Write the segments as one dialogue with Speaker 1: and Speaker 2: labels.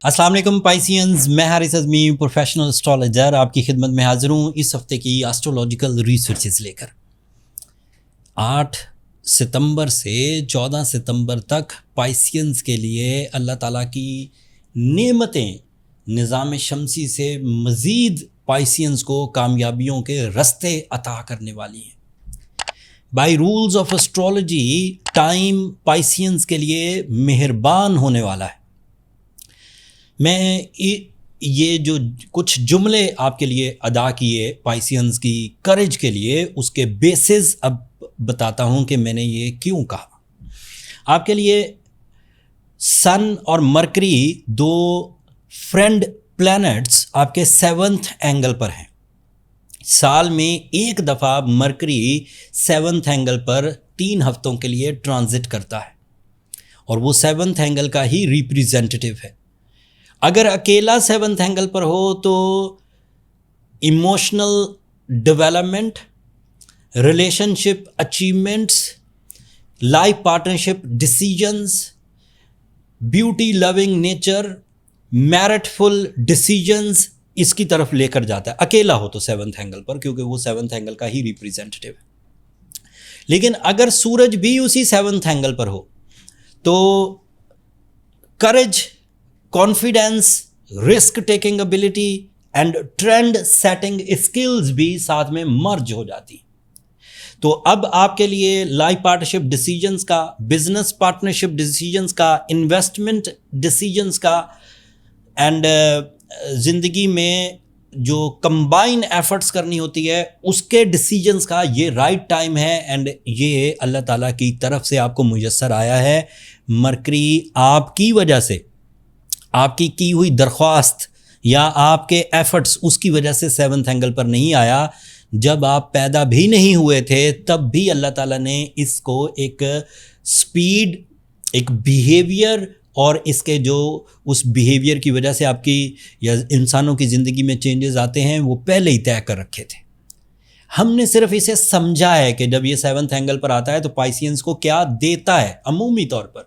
Speaker 1: السلام علیکم پائسینز، میں حارث اعظمی پروفیشنل اسٹرالوجر آپ کی خدمت میں حاضر ہوں اس ہفتے کی ایسٹرولوجیکل ریسرچز لے کر۔ 8 ستمبر سے 14 ستمبر تک پائسینز کے لیے اللہ تعالیٰ کی نعمتیں نظام شمسی سے مزید پائسینز کو کامیابیوں کے رستے عطا کرنے والی ہیں۔ By rules of astrology time Pisces کے لیے مہربان ہونے والا ہے۔ میں یہ جو کچھ جملے آپ کے لیے ادا کیے پائسینز کی کریج کے لیے، اس کے بیسز اب بتاتا ہوں کہ میں نے یہ کیوں کہا۔ آپ کے لیے سن اور مرکری دو فرینڈ پلانٹس آپ کے 7th اینگل پر ہیں۔ سال میں ایک دفعہ مرکری 7th اینگل پر 3 ہفتوں کے لیے ٹرانزٹ کرتا ہے، اور وہ 7th اینگل کا ہی ریپریزنٹیٹیو ہے۔ اگر اکیلا 7th اینگل پر ہو تو emotional development, relationship achievements, life partnership decisions, beauty loving nature, meritful decisions اس کی طرف لے کر جاتا ہے اکیلا ہو تو 7th اینگل پر، کیونکہ وہ 7th اینگل کا ہی ریپریزنٹیو ہے۔ لیکن اگر سورج بھی اسی 7th اینگل پر ہو تو courage, confidence, risk taking ability and trend setting skills بھی ساتھ میں مرج ہو جاتی۔ تو اب آپ کے لیے لائف پارٹنرشپ ڈیسیجنز کا، بزنس پارٹنرشپ ڈیسیجنز کا، انویسٹمنٹ ڈیسیجنز کا، اینڈ زندگی میں جو کمبائن ایفرٹس کرنی ہوتی ہے اس کے ڈیسیجنز کا یہ رائٹ ٹائم ہے، اینڈ یہ اللہ تعالیٰ کی طرف سے آپ کو میسر آیا ہے۔ مرکری آپ کی وجہ سے، آپ کی ہوئی درخواست یا آپ کے ایفرٹس اس کی وجہ سے 7th اینگل پر نہیں آیا۔ جب آپ پیدا بھی نہیں ہوئے تھے تب بھی اللہ تعالیٰ نے اس کو ایک سپیڈ، ایک بیہیویئر، اور اس کے جو اس بیہیویئر کی وجہ سے آپ کی یا انسانوں کی زندگی میں چینجز آتے ہیں وہ پہلے ہی طے کر رکھے تھے۔ ہم نے صرف اسے سمجھا ہے کہ جب یہ 7th اینگل پر آتا ہے تو پائسینز کو کیا دیتا ہے۔ عمومی طور پر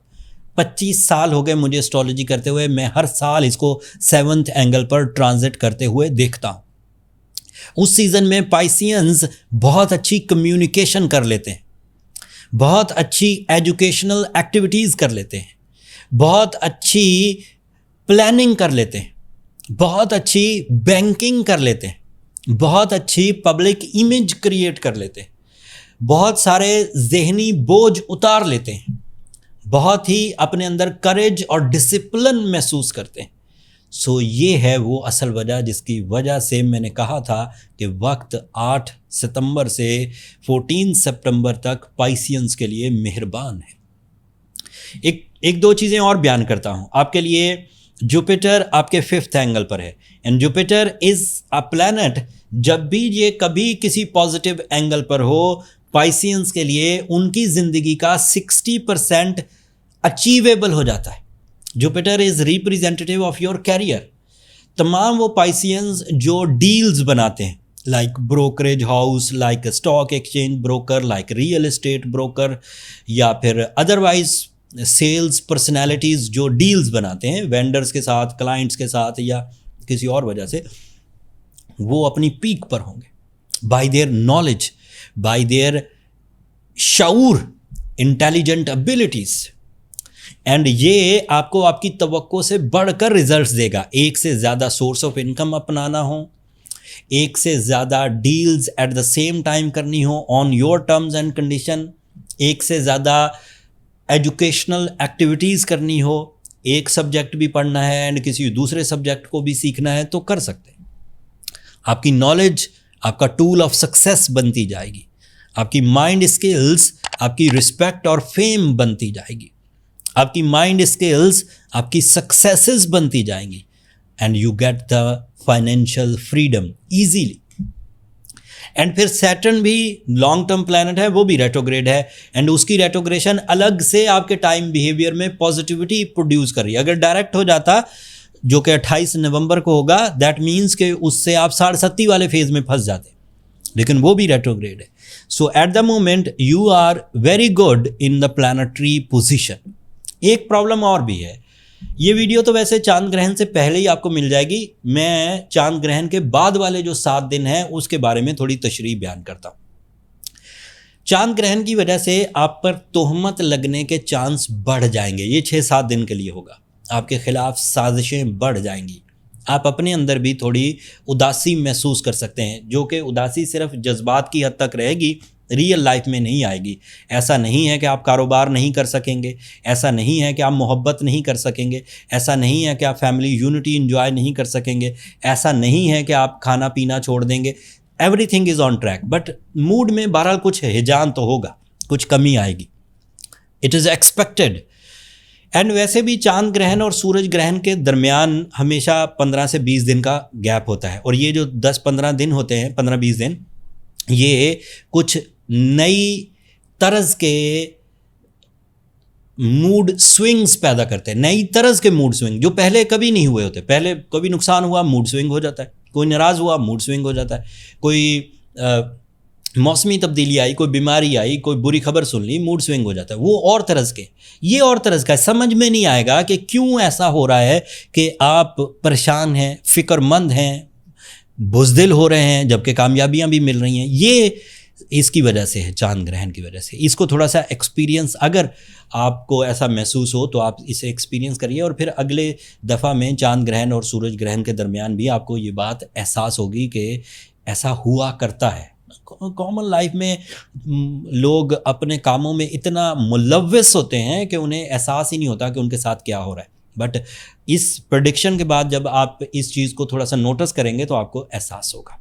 Speaker 1: 25 سال ہو گئے مجھے اسٹرالوجی کرتے ہوئے، میں ہر سال اس کو 7th اینگل پر ٹرانزٹ کرتے ہوئے دیکھتا ہوں۔ اس سیزن میں پائسینز بہت اچھی کمیونیکیشن کر لیتے ہیں، بہت اچھی ایجوکیشنل ایکٹیویٹیز کر لیتے ہیں، بہت اچھی پلاننگ کر لیتے ہیں، بہت اچھی بینکنگ کر لیتے ہیں، بہت اچھی پبلک امیج کریٹ کر لیتے ہیں، بہت سارے ذہنی بوجھ اتار لیتے ہیں، بہت ہی اپنے اندر کریج اور ڈسپلن محسوس کرتے ہیں۔ سو یہ ہے وہ اصل وجہ جس کی وجہ سے میں نے کہا تھا کہ وقت 8 ستمبر سے 14 سپٹمبر تک پائسینز کے لیے مہربان ہے۔ ایک دو چیزیں اور بیان کرتا ہوں آپ کے لیے۔ جوپیٹر آپ کے 5th اینگل پر ہے، and Jupiter is a planet, جب بھی یہ کبھی کسی پازیٹیو اینگل پر ہو پائسینز کے لیے ان کی زندگی کا 60% اچیویبل ہو جاتا ہے۔ Jupiter is representative of your career. تمام وہ پائسینز جو ڈیلز بناتے ہیں، like brokerage house, like stock exchange broker, like real estate broker, یا پھر ادروائز سیلز پرسنالٹیز جو ڈیلز بناتے ہیں وینڈرز کے ساتھ، کلائنٹس کے ساتھ، یا کسی اور وجہ سے، وہ اپنی پیک پر ہوں گے by their knowledge, by their شعور، انٹیلیجنٹ ابیلٹیز، اینڈ یہ آپ کو آپ کی توقع سے بڑھ کر ریزلٹس دے گا۔ ایک سے زیادہ سورس آف انکم اپنانا ہو، ایک سے زیادہ deals at the same time کرنی ہو on your terms and condition, ایک سے زیادہ ایجوکیشنل ایکٹیویٹیز کرنی ہو، ایک سبجیکٹ بھی پڑھنا ہے اینڈ کسی دوسرے سبجیکٹ کو بھی سیکھنا ہے تو کر سکتے ہیں۔ آپ کی نالج آپ کا ٹول آف سکسیس بنتی جائے گی، آپ کی مائنڈ اسکلز آپ کی رسپیکٹ اور فیم بنتی جائے گی، آپ کی مائنڈ اسکلز آپ کی سکسیسز بنتی جائیں گی، and you get the financial freedom easily. And پھر سیٹرن بھی لانگ ٹرم پلانٹ ہے، وہ بھی ریٹروگریڈ ہے، اینڈ اس کی ریٹروگریشن الگ سے آپ کے ٹائم بیہیویئر میں پازیٹیوٹی پروڈیوس کر رہی ہے۔ اگر ڈائریکٹ ہو جاتا جو کہ 28 نومبر کو ہوگا، دیٹ مینس کہ اس سے آپ 7.5 والے فیز میں پھنس جاتے، لیکن وہ بھی ریٹروگریڈ ہے۔ So at the moment you are very good in the planetary position. ایک پرابلم اور بھی ہے یہ ویڈیو تو ویسے چاند گرہن سے پہلے ہی آپ کو مل جائے گی. میں چاند گرہن کے بعد والے جو 7 دن ہیں اس کے بارے میں تھوڑی تشریح بیان کرتا ہوں. چاند گرہن کی وجہ سے آپ پر تہمت لگنے کے چانس بڑھ جائیں گے. یہ 6-7 دن کے لیے ہوگا. آپ کے خلاف سازشیں بڑھ جائیں گی. آپ اپنے اندر بھی تھوڑی اداسی محسوس کر سکتے ہیں, جو کہ اداسی صرف جذبات کی حد تک رہے گی, ریئل لائف میں نہیں آئے گی. ایسا نہیں ہے کہ آپ کاروبار نہیں کر سکیں گے, ایسا نہیں ہے کہ آپ محبت نہیں کر سکیں گے, ایسا نہیں ہے کہ آپ فیملی یونٹی انجوائے نہیں کر سکیں گے, ایسا نہیں ہے کہ آپ کھانا پینا چھوڑ دیں گے. Everything is on track, but mood میں بہرحال کچھ ہجان تو ہوگا, کچھ کمی آئے گی. It is expected. اینڈ ویسے بھی چاند گرہن اور سورج گرہن کے درمیان ہمیشہ 15 سے 20 دن کا گیپ ہوتا ہے, اور یہ جو 10-15 دن ہوتے ہیں, 15-20 دن, یہ کچھ نئی طرز کے موڈ سوئنگز پیدا کرتے ہیں. نئی طرز کے موڈ سوئنگ جو پہلے کبھی نہیں ہوئے ہوتے. پہلے کبھی نقصان ہوا, موڈ سوئنگ ہو جاتا ہے. کوئی ناراض ہوا, موڈ سوئنگ ہو جاتا ہے. کوئی موسمی تبدیلی آئی, کوئی بیماری آئی, کوئی بری خبر سن لی, موڈ سوئنگ ہو جاتا ہے. وہ اور طرز کے, یہ اور طرز کا. سمجھ میں نہیں آئے گا کہ کیوں ایسا ہو رہا ہے کہ آپ پریشان ہیں, فکر مند ہیں, بزدل ہو رہے ہیں, جبکہ کامیابیاں بھی مل رہی ہیں. یہ اس کی وجہ سے ہے, چاند گرہن کی وجہ سے. اس کو تھوڑا سا ایکسپیرینس, اگر آپ کو ایسا محسوس ہو تو آپ اسے ایکسپیرینس کریے, اور پھر اگلے دفعہ میں چاند گرہن اور سورج گرہن کے درمیان بھی آپ کو یہ بات احساس ہوگی کہ ایسا ہوا کرتا ہے. کامن لائف میں لوگ اپنے کاموں میں اتنا ملوث ہوتے ہیں کہ انہیں احساس ہی نہیں ہوتا کہ ان کے ساتھ کیا ہو رہا ہے. بٹ اس پریڈکشن کے بعد جب آپ اس چیز کو تھوڑا سا نوٹس کریں گے تو آپ کو احساس ہوگا.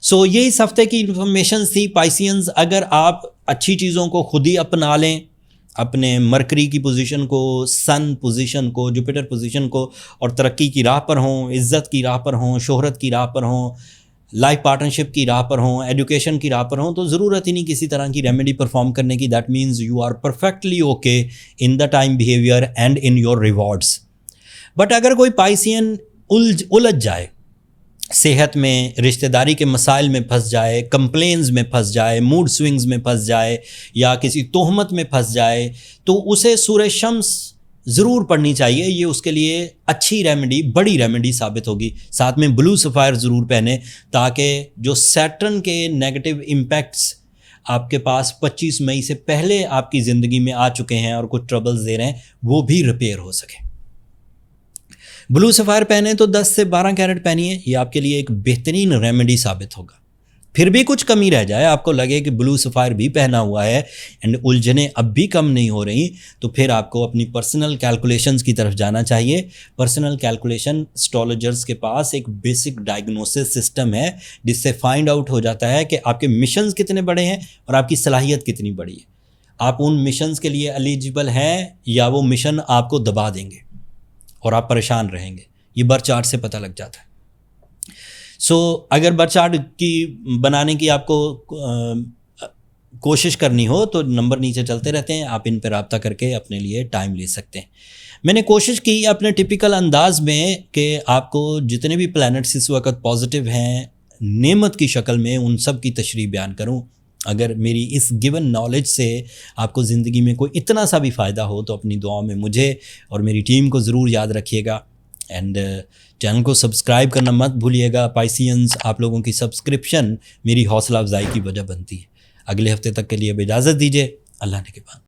Speaker 1: سو یہ اس ہفتے کی انفارمیشن تھی پائسینز. اگر آپ اچھی چیزوں کو خود ہی اپنا لیں, اپنے مرکری کی پوزیشن کو, سن پوزیشن کو, جوپیٹر پوزیشن کو, اور ترقی کی راہ پر ہوں, عزت کی راہ پر ہوں, شہرت کی راہ پر ہوں, لائف پارٹنرشپ کی راہ پر ہوں, ایڈوکیشن کی راہ پر ہوں, تو ضرورت ہی نہیں کسی طرح کی ریمیڈی پرفارم کرنے کی. That means you are perfectly okay in the time behaviour and in your rewards. But اگر کوئی پائسین الجھ جائے, صحت میں, رشتہ داری کے مسائل میں پھنس جائے, کمپلینز میں پھنس جائے, موڈ سوئنگز میں پھنس جائے, یا کسی تہمت میں پھنس جائے, تو اسے سورہ شمس ضرور پڑھنی چاہیے. یہ اس کے لیے اچھی ریمیڈی, بڑی ریمیڈی ثابت ہوگی. ساتھ میں بلو سفائر ضرور پہنیں, تاکہ جو سیٹرن کے نیگیٹو امپیکٹس آپ کے پاس 25 مئی سے پہلے آپ کی زندگی میں آ چکے ہیں اور کچھ ٹربلز دے رہے ہیں, وہ بھی ریپیئر ہو سکے. بلو سفائر پہنیں تو 10 سے 12 کیرٹ پہنیے. یہ آپ کے لیے ایک بہترین ریمیڈی ثابت ہوگا. پھر بھی کچھ کمی رہ جائے, آپ کو لگے کہ بلو سفائر بھی پہنا ہوا ہے اینڈ الجھنیں اب بھی کم نہیں ہو رہی, تو پھر آپ کو اپنی پرسنل کیلکولیشنز کی طرف جانا چاہیے. پرسنل کیلکولیشن اسٹرالوجرز کے پاس ایک بیسک ڈائگنوسس سسٹم ہے, جس سے فائنڈ آؤٹ ہو جاتا ہے کہ آپ کے مشنز کتنے بڑے ہیں اور آپ کی صلاحیت کتنی بڑی ہے. آپ ان مشنز کے لیے ایلیجیبل ہیں, یا وہ مشن آپ کو دبا دیں گے اور آپ پریشان رہیں گے. یہ برتھ چارٹ سے پتہ لگ جاتا ہے. سو اگر برتھ چارٹ کی بنانے کی آپ کو کوشش کرنی ہو تو نمبر نیچے چلتے رہتے ہیں, آپ ان پہ رابطہ کر کے اپنے لیے ٹائم لے سکتے ہیں. میں نے کوشش کی اپنے ٹپیکل انداز میں کہ آپ کو جتنے بھی پلانٹس اس وقت پازیٹیو ہیں نعمت کی شکل میں, ان سب کی تشریح بیان کروں. اگر میری اس گیون نالج سے آپ کو زندگی میں کوئی اتنا سا بھی فائدہ ہو تو اپنی دعاؤں میں مجھے اور میری ٹیم کو ضرور یاد رکھیے گا. اینڈ چینل کو سبسکرائب کرنا مت بھولیے گا. پائسینز, آپ لوگوں کی سبسکرپشن میری حوصلہ افزائی کی وجہ بنتی ہے. اگلے ہفتے تک کے لیے اب اجازت دیجیے. اللہ نے کے بعد.